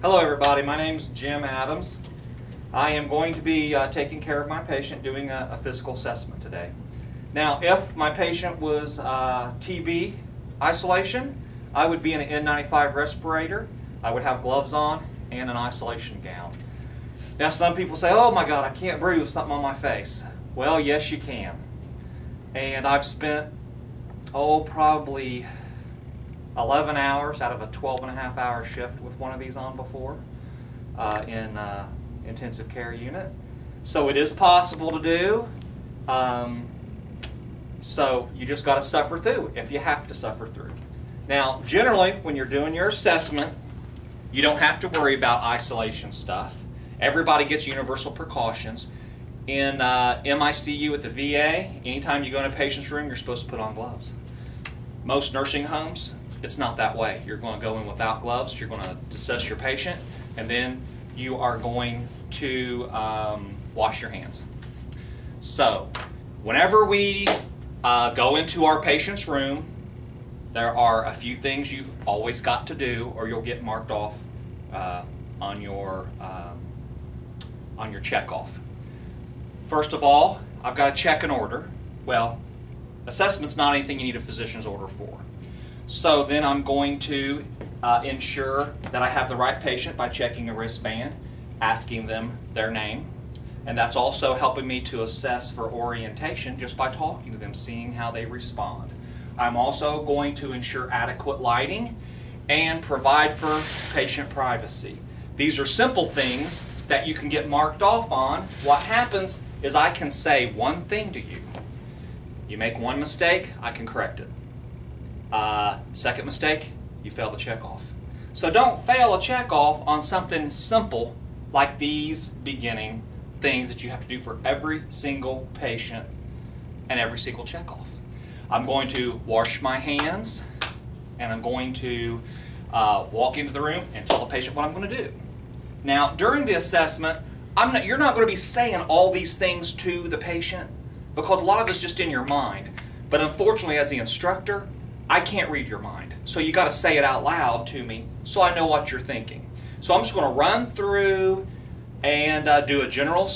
Hello everybody, my name is Jim Adams. I am going to be taking care of my patient, doing a physical assessment today. Now, if my patient was TB isolation, I would be in an N95 respirator, I would have gloves on, and an isolation gown. Now some people say, oh my God, I can't breathe with something on my face. Well, yes you can. And I've spent, probably 11 hours out of a 12.5 hour shift with one of these on before in intensive care unit. So it is possible to do. So you just got to suffer through if you have to suffer through. Now, generally, when you're doing your assessment, you don't have to worry about isolation stuff. Everybody gets universal precautions. In MICU at the VA, anytime you go in a patient's room, you're supposed to put on gloves. Most nursing homes, it's not that way. You're going to go in without gloves, you're going to assess your patient, and then you are going to wash your hands. So, whenever we go into our patient's room, there are a few things you've always got to do or you'll get marked off on your check-off. First of all, I've got to check an order. Well, assessment's not anything you need a physician's order for. So then I'm going to ensure that I have the right patient by checking a wristband, asking them their name, and that's also helping me to assess for orientation just by talking to them, seeing how they respond. I'm also going to ensure adequate lighting and provide for patient privacy. These are simple things that you can get marked off on. What happens is I can say one thing to you. You make one mistake, I can correct it. Second mistake, you fail the checkoff. So don't fail a checkoff on something simple like these beginning things that you have to do for every single patient and every single checkoff. I'm going to wash my hands and I'm going to walk into the room and tell the patient what I'm going to do. Now, during the assessment, you're not going to be saying all these things to the patient because a lot of it's just in your mind. But unfortunately, as the instructor, I can't read your mind. So you got to say it out loud to me so I know what you're thinking. So I'm just going to run through and do a general